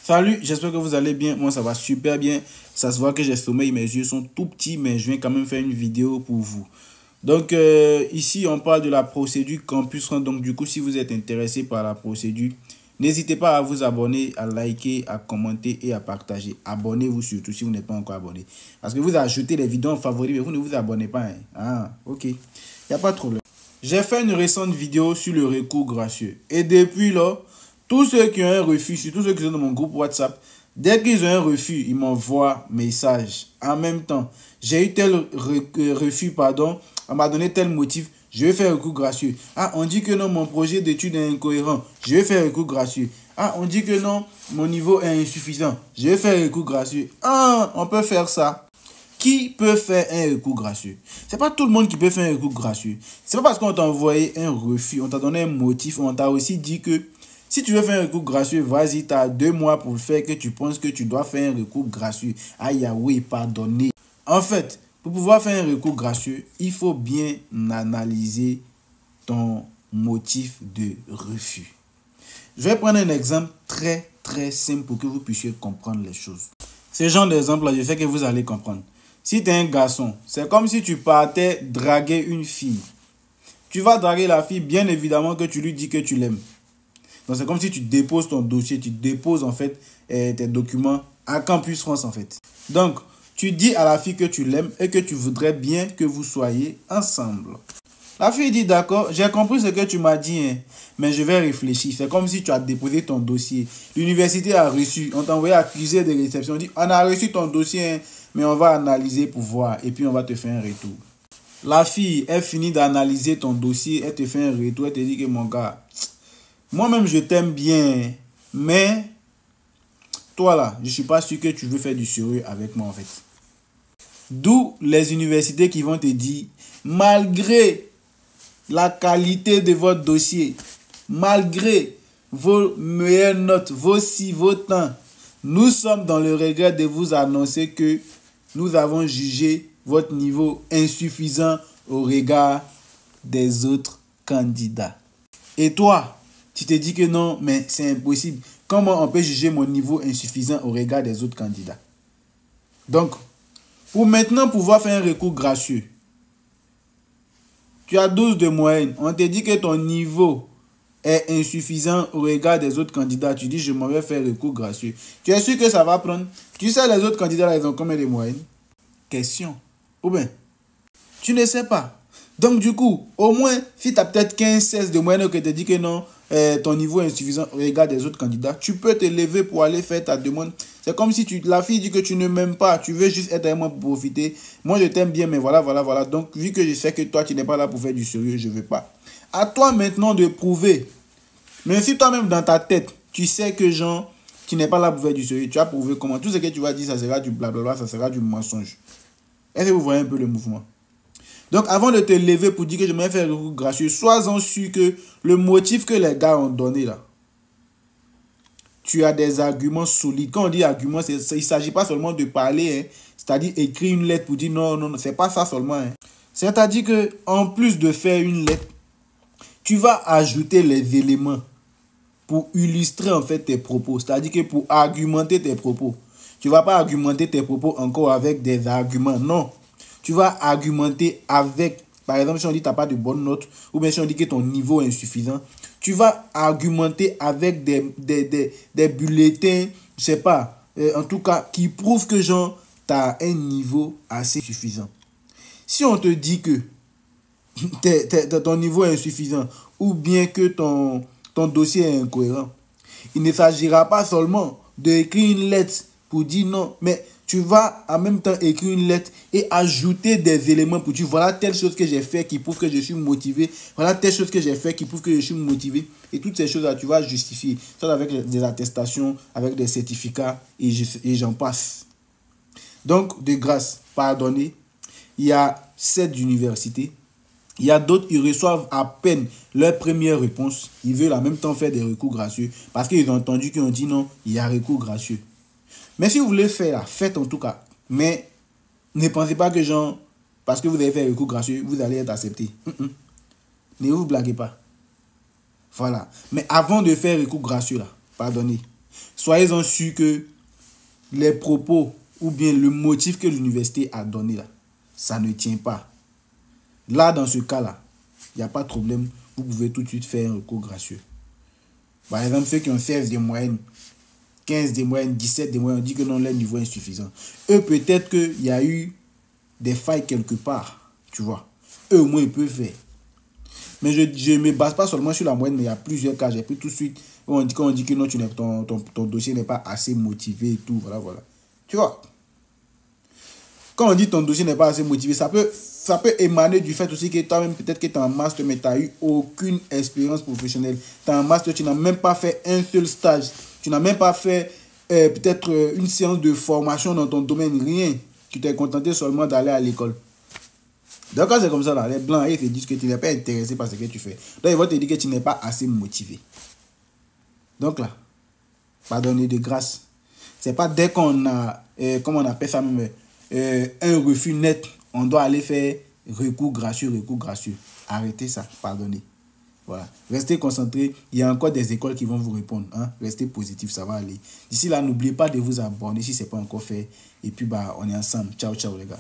Salut, j'espère que vous allez bien. Moi, ça va super bien. Ça se voit que j'ai sommeil, mes yeux sont tout petits, mais je viens quand même faire une vidéo pour vous. Donc, ici, on parle de la procédure Campus Run. Donc, du coup, si vous êtes intéressé par la procédure, n'hésitez pas à vous abonner, à liker, à commenter et à partager. Abonnez-vous surtout si vous n'êtes pas encore abonné. Parce que vous ajoutez les vidéos en favoris, mais vous ne vous abonnez pas. Hein. Ah, ok. Il n'y a pas de problème. J'ai fait une récente vidéo sur le recours gracieux. Et depuis là, tous ceux qui ont un refus, surtout ceux qui sont dans mon groupe WhatsApp, dès qu'ils ont un refus, ils m'envoient message. En même temps, j'ai eu tel refus, pardon, on m'a donné tel motif, je vais faire recours gracieux. Ah, on dit que non, mon projet d'étude est incohérent, je vais faire recours gracieux. Ah, on dit que non, mon niveau est insuffisant, je vais faire recours gracieux. Ah, on peut faire ça. Qui peut faire un recours gracieux? C'est pas tout le monde qui peut faire un recours gracieux. C'est pas parce qu'on t'a envoyé un refus, on t'a donné un motif, on t'a aussi dit que si tu veux faire un recours gracieux, vas-y, tu as 2 mois pour le faire, que tu penses que tu dois faire un recours gracieux. Ah Yahweh, pardonnez. En fait, pour pouvoir faire un recours gracieux, il faut bien analyser ton motif de refus. Je vais prendre un exemple très simple pour que vous puissiez comprendre les choses. Ce genre d'exemple-là, je sais que vous allez comprendre. Si tu es un garçon, c'est comme si tu partais draguer une fille. Tu vas draguer la fille, bien évidemment que tu lui dis que tu l'aimes. Donc c'est comme si tu déposes ton dossier, tu déposes en fait tes documents à Campus France en fait. Donc tu dis à la fille que tu l'aimes et que tu voudrais bien que vous soyez ensemble. La fille dit d'accord, j'ai compris ce que tu m'as dit, hein, mais je vais réfléchir. C'est comme si tu as déposé ton dossier. L'université a reçu, on t'a envoyé accusé de réception. On dit on a reçu ton dossier, hein, mais on va analyser pour voir et puis on va te faire un retour. La fille, elle finit d'analyser ton dossier, elle te fait un retour, elle te dit que mon gars, moi-même je t'aime bien, mais toi là, je ne suis pas sûr que tu veux faire du sérieux avec moi en fait. D'où les universités qui vont te dire, malgré la qualité de votre dossier, malgré vos meilleures notes, vos si, vos temps, nous sommes dans le regret de vous annoncer que nous avons jugé votre niveau insuffisant au regard des autres candidats. Et toi, tu te dis que non, mais c'est impossible. Comment on peut juger mon niveau insuffisant au regard des autres candidats? Donc, pour maintenant pouvoir faire un recours gracieux, tu as 12 de moyenne. On te dit que ton niveau est insuffisant au regard des autres candidats. Tu dis, je m'en vais faire recours gracieux. Tu es sûr que ça va prendre? Tu sais, les autres candidats, là, ils ont combien de moyenne? Question. Ou bien, tu ne sais pas. Donc, du coup, au moins, si tu as peut-être 15-16 de moyenne que tu te dis que non, ton niveau est insuffisant au regard des autres candidats, tu peux te lever pour aller faire ta demande. C'est comme si la fille dit que tu ne m'aimes pas, tu veux juste être avec moi pour profiter. Moi, je t'aime bien, mais voilà. Donc, vu que je sais que toi, tu n'es pas là pour faire du sérieux, je ne veux pas. À toi maintenant de prouver. Mais si toi-même, dans ta tête, tu sais que genre, tu n'es pas là pour faire du sérieux, tu vas prouver comment. Tout ce que tu vas dire, ça sera du blablabla, ça sera du mensonge. Est-ce que vous voyez un peu le mouvement? Donc, avant de te lever pour dire que je vais faire un recours gracieux, sois-en sûr que le motif que les gars ont donné là, tu as des arguments solides. Quand on dit arguments, il ne s'agit pas seulement de parler, hein, c'est-à-dire écrire une lettre pour dire non, c'est pas ça seulement. Hein. C'est-à-dire que en plus de faire une lettre, tu vas ajouter les éléments pour illustrer en fait tes propos, c'est-à-dire que pour argumenter tes propos. Tu ne vas pas argumenter tes propos encore avec des arguments, non. Tu vas argumenter avec, par exemple, si on dit que tu n'as pas de bonnes notes, ou bien si on dit que ton niveau est insuffisant, tu vas argumenter avec des bulletins, je sais pas, en tout cas, qui prouvent que genre, tu as un niveau assez suffisant. Si on te dit que ton niveau est insuffisant, ou bien que ton dossier est incohérent, il ne s'agira pas seulement d'écrire une lettre pour dire non, mais tu vas en même temps écrire une lettre et ajouter des éléments pour dire voilà telle chose que j'ai fait qui prouve que je suis motivé, voilà telle chose que j'ai fait qui prouve que je suis motivé. Et toutes ces choses-là, tu vas justifier, soit avec des attestations, avec des certificats et j'en passe. Donc, de grâce, pardonnez, il y a 7 universités. Il y a d'autres, ils reçoivent à peine leur première réponse. Ils veulent en même temps faire des recours gracieux parce qu'ils ont entendu qu'ils ont dit non, il y a recours gracieux. Mais si vous voulez faire, faites en tout cas. Mais ne pensez pas que genre, parce que vous avez fait un recours gracieux, vous allez être accepté. Ne vous blaguez pas. Voilà. Mais avant de faire recours gracieux, là, pardonnez, Soyez-en sûrs que les propos ou bien le motif que l'université a donné là, ça ne tient pas. Là, dans ce cas-là, il n'y a pas de problème. Vous pouvez tout de suite faire un recours gracieux. Par exemple, ceux qui ont 16 des moyennes, 15 des moyennes, 17 des moyennes, on dit que non, leur niveau est insuffisant. Eux, peut-être qu'il y a eu des failles quelque part, tu vois. Eux, au moins, ils peuvent faire. Mais je ne me base pas seulement sur la moyenne, mais il y a plusieurs cas. J'ai pris tout de suite, quand on dit que non, ton dossier n'est pas assez motivé et tout, voilà. Tu vois. Quand on dit ton dossier n'est pas assez motivé, ça peut émaner du fait aussi que toi-même, peut-être que tu es en master, mais tu n'as eu aucune expérience professionnelle. Tu es en master, tu n'as même pas fait un seul stage. Tu n'as même pas fait peut-être une séance de formation dans ton domaine, rien. Tu t'es contenté seulement d'aller à l'école. Donc quand c'est comme ça, là, les blancs, ils te disent que tu n'es pas intéressé par ce que tu fais. Donc ils vont te dire que tu n'es pas assez motivé. Donc là, pardonnez de grâce. C'est pas dès qu'on a, comment on appelle ça même, un refus net, on doit aller faire recours gracieux. Arrêtez ça, pardonnez. Voilà. Restez concentrés. Il y a encore des écoles qui vont vous répondre. Hein? Restez positifs, ça va aller. D'ici là, n'oubliez pas de vous abonner si ce n'est pas encore fait. Et puis, on est ensemble. Ciao, ciao les gars.